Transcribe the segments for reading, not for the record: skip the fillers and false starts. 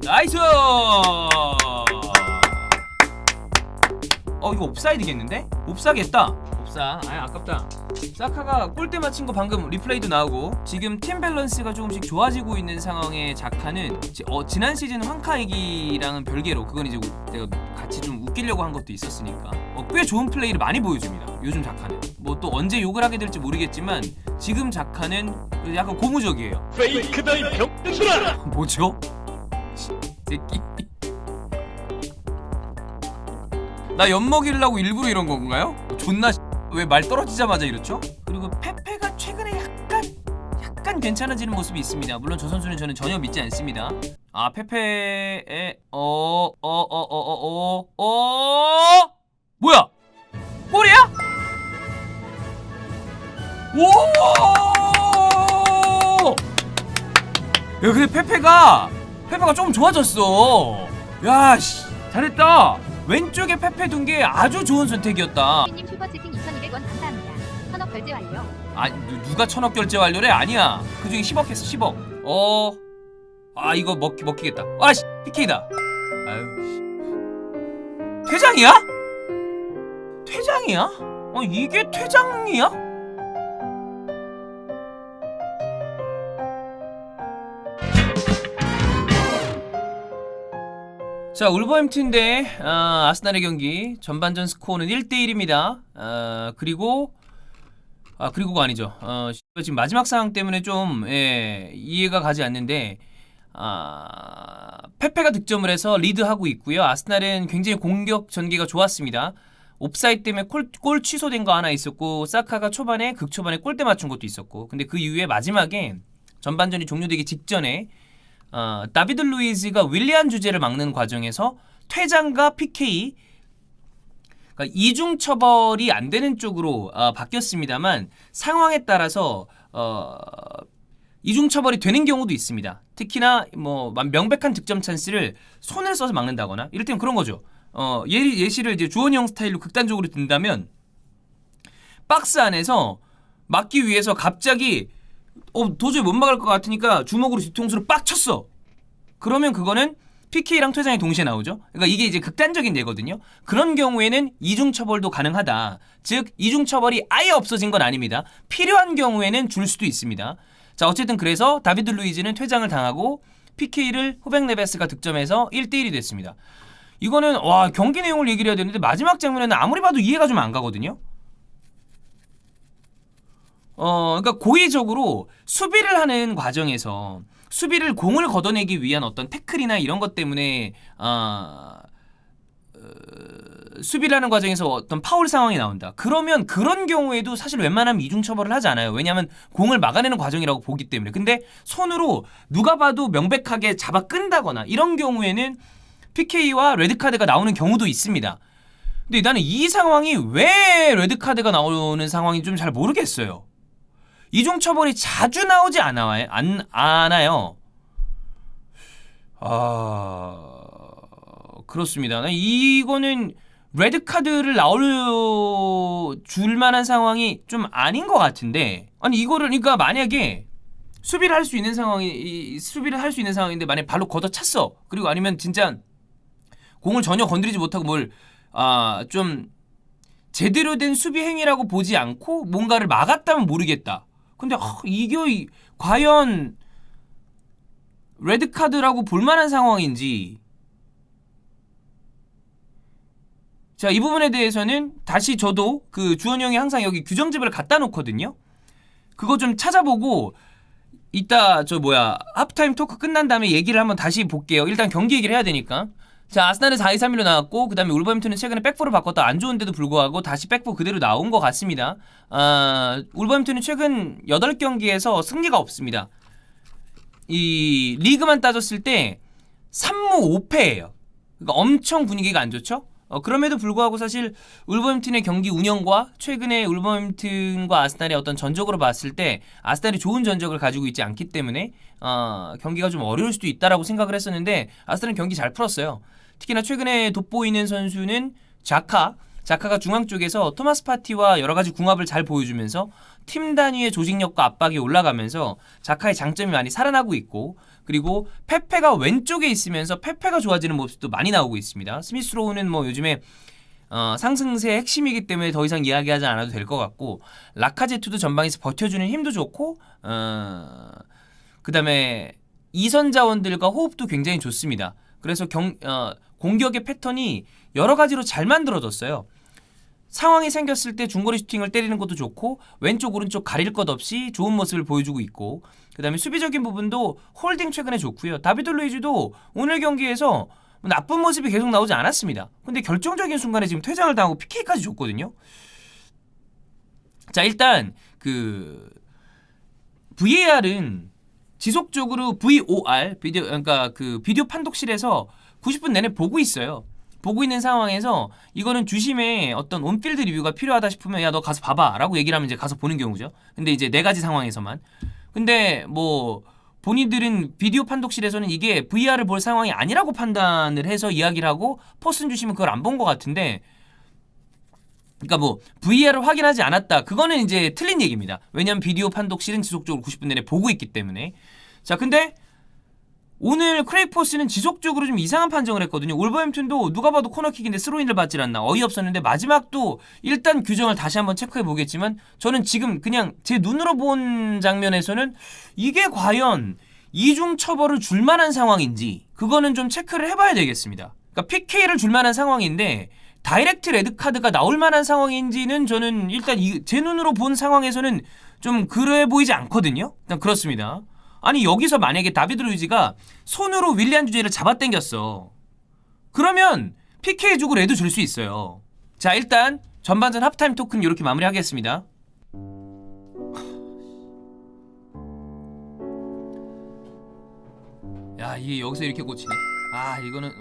나이스! 이거 옵사이드겠는데? 옵사겠다. 옵사. 아깝다. 사카가 골대 맞힌 거 방금 리플레이도 나오고, 지금 팀 밸런스가 조금씩 좋아지고 있는 상황의 자카는 지난 시즌 황카이기랑은 별개로, 그건 이제 내가 같이 좀 웃기려고 한 것도 있었으니까 꽤 좋은 플레이를 많이 보여줍니다. 요즘 자카는 뭐 또 언제 욕을 하게 될지 모르겠지만 지금 자카는 약간 고무적이에요. 페이크다 이 병들아! 뭐죠? 새끼. 나 엿먹이려고 일부러 이런 건가요? 존나 왜 말 떨어지자마자 이렇죠? 그리고 페페가 최근에 약간 괜찮아지는 모습이 있습니다. 물론 저 선수는 저는 전혀 믿지 않습니다. 페페의 뭐야? 골이야? 오! 야, 근데 페페가 조금 좋아졌어. 야, 씨, 잘했다. 왼쪽에 페페 둔 게 아주 좋은 선택이었다. 님 슈퍼채팅 2,200원 감사합니다. 1,000억 결제 완료. 누가 1,000억 결제 완료래? 아니야. 그중에 10억 했어. 10억. 이거 먹히겠다. 씨, PK다. 아유, 씨. 퇴장이야? 퇴장이야? 이게 퇴장이야? 자, 울버햄튼 대 아스날의 경기 전반전 스코어는 1대1입니다. 그리고가 아니죠. 지금 마지막 상황 때문에 좀 이해가 가지 않는데, 페페가 득점을 해서 리드하고 있고요. 아스날은 굉장히 공격 전개가 좋았습니다. 옵사이드 때문에 골 취소된 거 하나 있었고, 사카가 극초반에 골대 맞춘 것도 있었고, 근데 그 이후에 마지막에 전반전이 종료되기 직전에 다비드 루이즈가 윌리안 주제를 막는 과정에서 퇴장과 PK, 그러니까 이중 처벌이 안 되는 쪽으로 바뀌었습니다만, 상황에 따라서 이중 처벌이 되는 경우도 있습니다. 특히나 뭐 명백한 득점 찬스를 손을 써서 막는다거나, 이를테면 그런 거죠. 예시를 이제 주원이 형 스타일로 극단적으로 든다면, 박스 안에서 막기 위해서 갑자기 도저히 못 막을 것 같으니까 주먹으로 뒤통수를 빡 쳤어. 그러면 그거는 PK랑 퇴장이 동시에 나오죠. 그러니까 이게 이제 극단적인 예거든요. 그런 경우에는 이중 처벌도 가능하다. 즉 이중 처벌이 아예 없어진 건 아닙니다. 필요한 경우에는 줄 수도 있습니다. 자, 어쨌든 그래서 다비드 루이즈는 퇴장을 당하고 PK를 후벤 네베스가 득점해서 1대1이 됐습니다. 이거는 경기 내용을 얘기를 해야 되는데, 마지막 장면에는 아무리 봐도 이해가 좀 안 가거든요. 그러니까 고의적으로 수비를 하는 과정에서 공을 걷어내기 위한 어떤 태클이나 이런 것 때문에 수비를 하는 과정에서 어떤 파울 상황이 나온다. 그러면 그런 경우에도 사실 웬만하면 이중 처벌을 하지 않아요. 왜냐하면 공을 막아내는 과정이라고 보기 때문에. 근데 손으로 누가 봐도 명백하게 잡아 끈다거나 이런 경우에는 PK와 레드카드가 나오는 경우도 있습니다. 근데 나는 이 상황이 왜 레드카드가 나오는 상황인지 좀 잘 모르겠어요. 이중 처벌이 자주 나오지 않아요. 그렇습니다. 이거는 레드카드를 줄 만한 상황이 좀 아닌 것 같은데, 이거를, 그러니까 만약에 수비를 할 수 있는 상황인데 만약에 발로 걷어찼어. 그리고 아니면 진짜 공을 전혀 건드리지 못하고 좀 제대로 된 수비 행위라고 보지 않고 뭔가를 막았다면 모르겠다. 근데 이게 과연 레드카드라고 볼만한 상황인지, 자, 이 부분에 대해서는 다시 저도 그 주원이 형이 항상 여기 규정집을 갖다 놓거든요. 그거 좀 찾아보고 이따 하프타임 토크 끝난 다음에 얘기를 한번 다시 볼게요. 일단 경기 얘기를 해야 되니까. 자, 아스날은 4-2-3-1로 나왔고, 그 다음에 울버햄튼은 최근에 백포를 바꿨다. 안 좋은데도 불구하고 다시 백포 그대로 나온 것 같습니다. 울버햄튼은 최근 8경기에서 승리가 없습니다. 이 리그만 따졌을 때 3무 5패예요. 그러니까 엄청 분위기가 안 좋죠? 그럼에도 불구하고 사실 울버햄튼의 경기 운영과 최근에 울버햄튼과 아스날의 어떤 전적으로 봤을 때 아스날이 좋은 전적을 가지고 있지 않기 때문에 경기가 좀 어려울 수도 있다라고 생각을 했었는데, 아스날은 경기 잘 풀었어요. 특히나 최근에 돋보이는 선수는 자카. 자카가 중앙 쪽에서 토마스 파티와 여러 가지 궁합을 잘 보여주면서 팀 단위의 조직력과 압박이 올라가면서 자카의 장점이 많이 살아나고 있고, 그리고 페페가 왼쪽에 있으면서 페페가 좋아지는 모습도 많이 나오고 있습니다. 스미스 로우는 뭐 요즘에 상승세의 핵심이기 때문에 더 이상 이야기하지 않아도 될 것 같고, 라카제트도 전방에서 버텨주는 힘도 좋고, 그 다음에 이선 자원들과 호흡도 굉장히 좋습니다. 그래서 공격의 패턴이 여러 가지로 잘 만들어졌어요. 상황이 생겼을 때 중거리 슈팅을 때리는 것도 좋고, 왼쪽 오른쪽 가릴 것 없이 좋은 모습을 보여주고 있고, 그 다음에 수비적인 부분도 홀딩 최근에 좋고요. 다비드 루이즈도 오늘 경기에서 나쁜 모습이 계속 나오지 않았습니다. 근데 결정적인 순간에 지금 퇴장을 당하고 PK까지 줬거든요. 자, 일단 그 VAR은 지속적으로 VOR 그러니까 그 비디오 판독실에서 90분 내내 보고 있어요. 보고 있는 상황에서 이거는 주심의 어떤 온필드 리뷰가 필요하다 싶으면 야 너 가서 봐봐 라고 얘기를 하면 이제 가서 보는 경우죠. 근데 이제 네 가지 상황에서만. 근데 뭐 본인들은 비디오 판독실에서는 이게 VR을 볼 상황이 아니라고 판단을 해서 이야기를 하고 포슨 주심은 그걸 안 본 것 같은데, 그러니까 뭐 VR을 확인하지 않았다, 그거는 이제 틀린 얘기입니다. 왜냐면 비디오 판독실은 지속적으로 90분 내내 보고 있기 때문에. 자, 근데 오늘 크레이포스는 지속적으로 좀 이상한 판정을 했거든요. 올버햄튼도 누가 봐도 코너킥인데 스로인을 받질 않나 어이없었는데, 마지막도 일단 규정을 다시 한번 체크해 보겠지만 저는 지금 그냥 제 눈으로 본 장면에서는 이게 과연 이중 처벌을 줄 만한 상황인지 그거는 좀 체크를 해봐야 되겠습니다. 그러니까 PK를 줄 만한 상황인데 다이렉트 레드카드가 나올 만한 상황인지는 저는 일단 제 눈으로 본 상황에서는 좀 그래 보이지 않거든요. 일단 그렇습니다. 아니 여기서 만약에 다비드 루이즈가 손으로 윌리안 주제를 잡아당겼어, 그러면 PK 주고 레드 줄 수 있어요. 자, 일단 전반전 하프타임 토크는 이렇게 마무리하겠습니다. 야, 이게 여기서 이렇게 꽂히네. 아, 이거는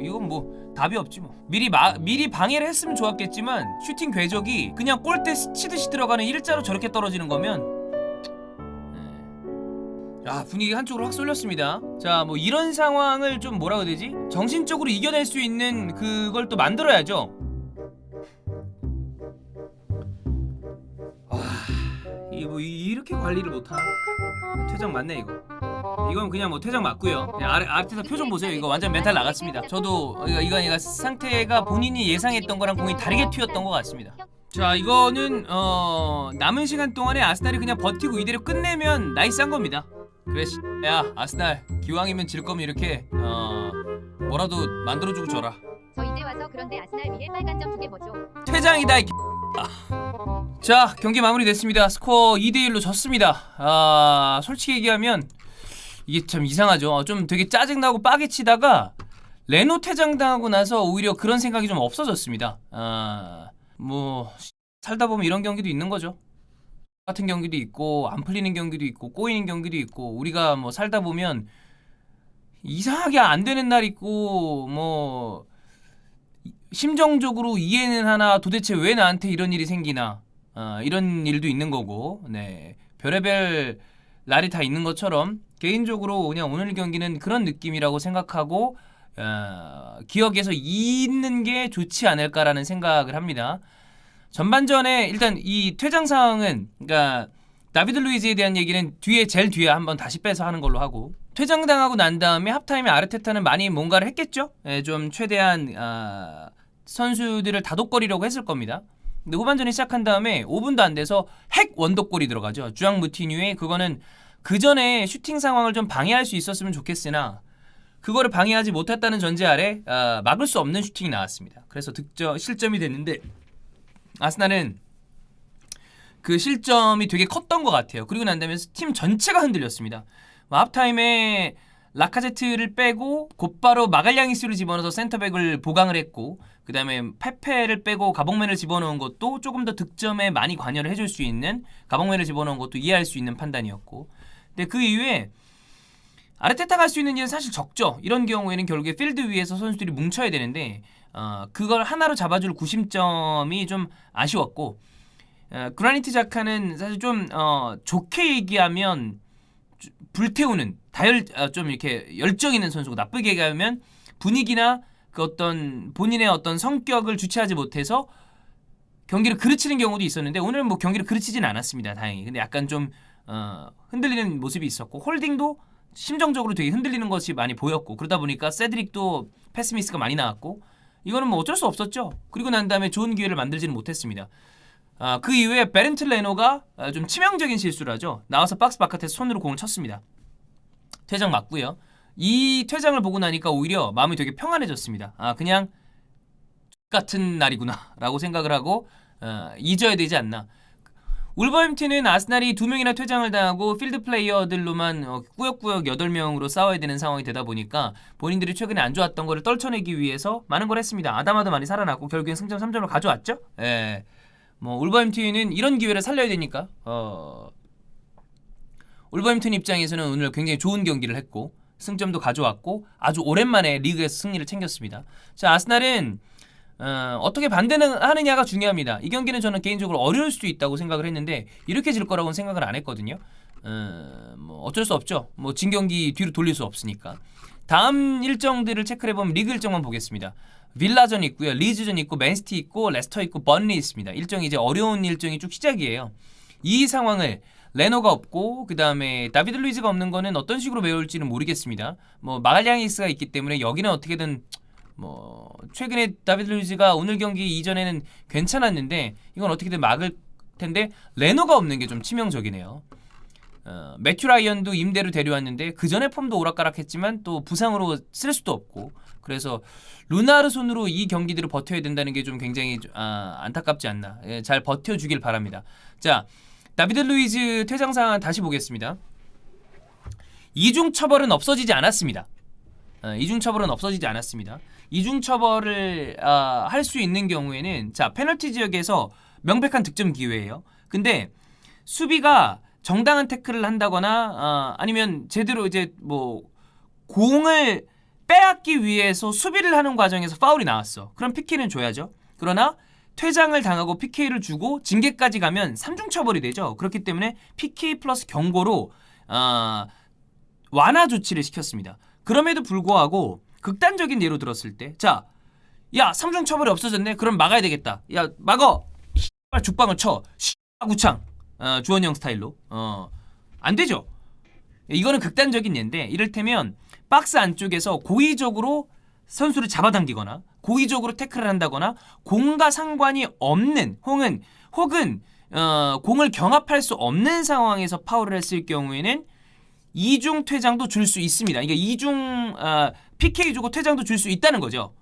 이건 뭐 답이 없지 뭐. 미리 방해를 했으면 좋았겠지만 슈팅 궤적이 그냥 골대 스치듯이 들어가는 일자로 저렇게 떨어지는 거면, 아, 분위기 한쪽으로 확 쏠렸습니다. 자, 뭐 이런 상황을 좀 뭐라고 해야 되지? 정신적으로 이겨낼 수 있는 그걸 또 만들어야죠. 이 뭐 이렇게 관리를 못하나? 퇴장 맞네 이거. 이건 그냥 뭐 퇴장 맞고요. 그냥 아르테타 표정 보세요. 이거 완전 멘탈 나갔습니다. 저도 이거 상태가 본인이 예상했던 거랑 공이 다르게 튀었던 것 같습니다. 자, 이거는 남은 시간 동안에 아스날이 그냥 버티고 이대로 끝내면 나이스한 겁니다. 그래, 야 아스날 기왕이면 질 거면 이렇게 뭐라도 만들어주고 줘라. 저 이제 와서 그런데 아스날 위에 빨간 점 2개 뭐죠? 퇴장이다 이 자, 경기 마무리됐습니다. 스코어 2대1로 졌습니다. 솔직히 얘기하면 이게 참 이상하죠. 좀 되게 짜증나고 빠개치다가 레노 퇴장당하고 나서 오히려 그런 생각이 좀 없어졌습니다. 뭐 살다 보면 이런 경기도 있는 거죠. 같은 경기도 있고 안 풀리는 경기도 있고 꼬이는 경기도 있고, 우리가 뭐 살다 보면 이상하게 안 되는 날 있고, 뭐 심정적으로 이해는 하나 도대체 왜 나한테 이런 일이 생기나, 이런 일도 있는 거고, 네, 별의별 날이 다 있는 것처럼 개인적으로 그냥 오늘 경기는 그런 느낌이라고 생각하고 기억에서 잊는 게 좋지 않을까라는 생각을 합니다. 전반전에 일단 이 퇴장 상황은, 그러니까 다비드 루이즈에 대한 얘기는 제일 뒤에 한번 다시 빼서 하는 걸로 하고, 퇴장당하고 난 다음에 합타임에 아르테타는 많이 뭔가를 했겠죠. 좀 최대한 선수들을 다독거리려고 했을 겁니다. 근데 후반전이 시작한 다음에 5분도 안 돼서 핵 원더골이 들어가죠. 주앙 무티뉴의, 그거는 그 전에 슈팅 상황을 좀 방해할 수 있었으면 좋겠으나 그거를 방해하지 못했다는 전제 아래 막을 수 없는 슈팅이 나왔습니다. 그래서 실점이 됐는데, 아스날은 그 실점이 되게 컸던 것 같아요. 그리고 난 다음에 팀 전체가 흔들렸습니다. 하프타임에 라카제트를 빼고 곧바로 마갈량이스를 집어넣어서 센터백을 보강을 했고, 그 다음에 페페를 빼고 가봉맨을 집어넣은 것도 조금 더 득점에 많이 관여를 해줄 수 있는, 가봉맨을 집어넣은 것도 이해할 수 있는 판단이었고, 근데 그 이후에 아르테타가 할 수 있는 일은 사실 적죠. 이런 경우에는 결국에 필드 위에서 선수들이 뭉쳐야 되는데 그걸 하나로 잡아줄 구심점이 좀 아쉬웠고, 그라니트 자카는 사실 좀 좋게 얘기하면 불태우는 좀 이렇게 열정 있는 선수고, 나쁘게 얘기하면 분위기나 그 어떤 본인의 어떤 성격을 주체하지 못해서 경기를 그르치는 경우도 있었는데 오늘은 뭐 경기를 그르치진 않았습니다. 다행히. 근데 약간 좀 흔들리는 모습이 있었고 홀딩도 심정적으로 되게 흔들리는 것이 많이 보였고 그러다 보니까 세드릭도 패스미스가 많이 나왔고 이거는 뭐 어쩔 수 없었죠. 그리고 난 다음에 좋은 기회를 만들지는 못했습니다. 그 이후에 베렌트 레노가 좀 치명적인 실수를 하죠. 나와서 박스 바깥에서 손으로 공을 쳤습니다. 퇴장 맞고요. 이 퇴장을 보고 나니까 오히려 마음이 되게 평안해졌습니다. 그냥 같은 날이구나 라고 생각을 하고 잊어야 되지 않나. 울버햄튼은 아스날이 2명이나 퇴장을 당하고 필드 플레이어들로만 꾸역꾸역 8명으로 싸워야 되는 상황이 되다 보니까 본인들이 최근에 안 좋았던 거를 떨쳐내기 위해서 많은 걸 했습니다. 아담아도 많이 살아났고 결국엔 승점 3점을 가져왔죠. 예. 뭐 울버햄튼은 이런 기회를 살려야 되니까 울버햄튼 입장에서는 오늘 굉장히 좋은 경기를 했고 승점도 가져왔고 아주 오랜만에 리그에서 승리를 챙겼습니다. 자, 아스날은 어떻게 반대는 하느냐가 중요합니다. 이 경기는 저는 개인적으로 어려울 수도 있다고 생각을 했는데 이렇게 질 거라고는 생각을 안 했거든요. 뭐 어쩔 수 없죠. 뭐 진 경기 뒤로 돌릴 수 없으니까. 다음 일정들을 체크를 해보면 리그 일정만 보겠습니다. 빌라전 있고요, 리즈전 있고, 맨시티 있고, 레스터 있고, 번리 있습니다. 일정이 이제 어려운 일정이 쭉 시작이에요. 이 상황을 레노가 없고 그 다음에 다비드 루이즈가 없는 거는 어떤 식으로 메울지는 모르겠습니다. 뭐 마갈량이스가 있기 때문에 여기는 어떻게든 뭐 최근에 다비드 루이즈가 오늘 경기 이전에는 괜찮았는데 이건 어떻게든 막을 텐데 레노가 없는 게 좀 치명적이네요. 매튜 라이언도 임대로 데려왔는데 그 전에 폼도 오락가락했지만 또 부상으로 쓸 수도 없고 그래서 루나르 손으로 이 경기들을 버텨야 된다는 게 좀 굉장히 안타깝지 않나. 잘 버텨주길 바랍니다. 자, 다비드 루이즈 퇴장 상황 다시 보겠습니다. 이중 처벌은 없어지지 않았습니다. 이중 처벌은 없어지지 않았습니다. 이중 처벌을 할 수 있는 경우에는 자 페널티 지역에서 명백한 득점 기회예요. 근데 수비가 정당한 태클을 한다거나 아니면 제대로 이제 뭐 공을 빼앗기 위해서 수비를 하는 과정에서 파울이 나왔어. 그럼 PK는 줘야죠. 그러나 퇴장을 당하고 PK를 주고 징계까지 가면 3중 처벌이 되죠. 그렇기 때문에 PK 플러스 경고로 완화 조치를 시켰습니다. 그럼에도 불구하고 극단적인 예로 들었을 때 자, 야 3중 처벌이 없어졌네. 그럼 막아야 되겠다. 야 막어. 죽방을 쳐. 구창. 주원영 스타일로. 안 되죠. 이거는 극단적인 예인데 이를테면 박스 안쪽에서 고의적으로 선수를 잡아당기거나 고의적으로 태클을 한다거나 공과 상관이 없는 혹은 공을 경합할 수 없는 상황에서 파울을 했을 경우에는 이중 퇴장도 줄 수 있습니다. 이게 이중 PK 주고 퇴장도 줄 수 있다는 거죠.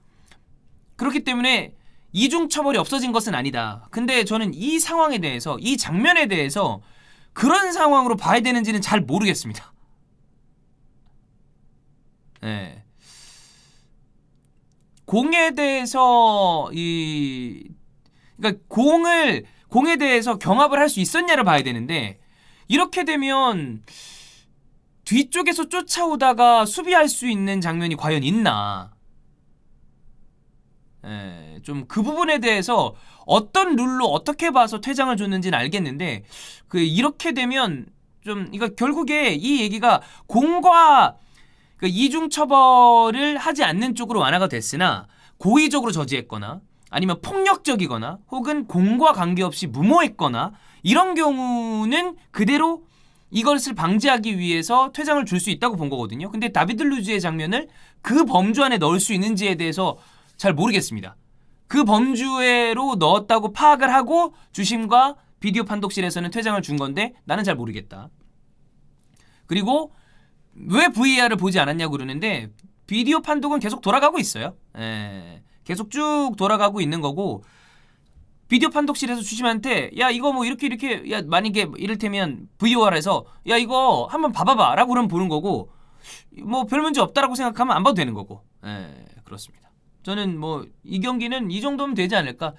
그렇기 때문에 이중 처벌이 없어진 것은 아니다. 근데 저는 이 상황에 대해서 이 장면에 대해서 그런 상황으로 봐야 되는지는 잘 모르겠습니다. 네. 공에 대해서 그러니까 공에 대해서 경합을 할 수 있었냐를 봐야 되는데 이렇게 되면 뒤쪽에서 쫓아오다가 수비할 수 있는 장면이 과연 있나? 좀 그 부분에 대해서 어떤 룰로 어떻게 봐서 퇴장을 줬는지는 알겠는데 이렇게 되면 좀 그러니까 결국에 이 얘기가 공과 이중 처벌을 하지 않는 쪽으로 완화가 됐으나 고의적으로 저지했거나 아니면 폭력적이거나 혹은 공과 관계없이 무모했거나 이런 경우는 그대로 이것을 방지하기 위해서 퇴장을 줄 수 있다고 본 거거든요. 근데 다비드 루이즈의 장면을 그 범주 안에 넣을 수 있는지에 대해서 잘 모르겠습니다. 그 범주로 넣었다고 파악을 하고 주심과 비디오 판독실에서는 퇴장을 준 건데 나는 잘 모르겠다. 그리고 왜 VAR을 보지 않았냐고 그러는데 비디오 판독은 계속 돌아가고 있어요. 계속 쭉 돌아가고 있는 거고 비디오 판독실에서 주심한테 야 이거 뭐 이렇게 야 만약에 이를테면 VOR에서 야 이거 한번 봐봐봐 라고 그러면 보는 거고 뭐 별 문제 없다라고 생각하면 안 봐도 되는 거고 그렇습니다. 저는 뭐 이 경기는 이 정도면 되지 않을까.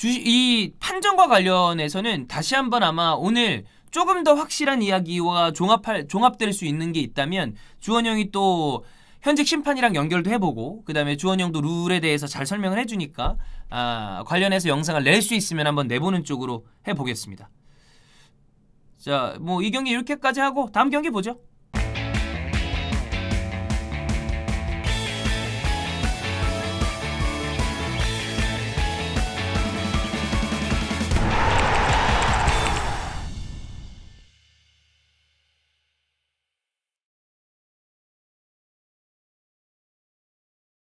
이 판정과 관련해서는 다시 한번 아마 오늘 조금 더 확실한 이야기와 종합될 수 있는 게 있다면 주원영이 또 현직 심판이랑 연결도 해보고 그 다음에 주원영도 룰에 대해서 잘 설명을 해주니까 관련해서 영상을 낼 수 있으면 한번 내보는 쪽으로 해보겠습니다. 자, 뭐 이 경기 이렇게까지 하고 다음 경기 보죠.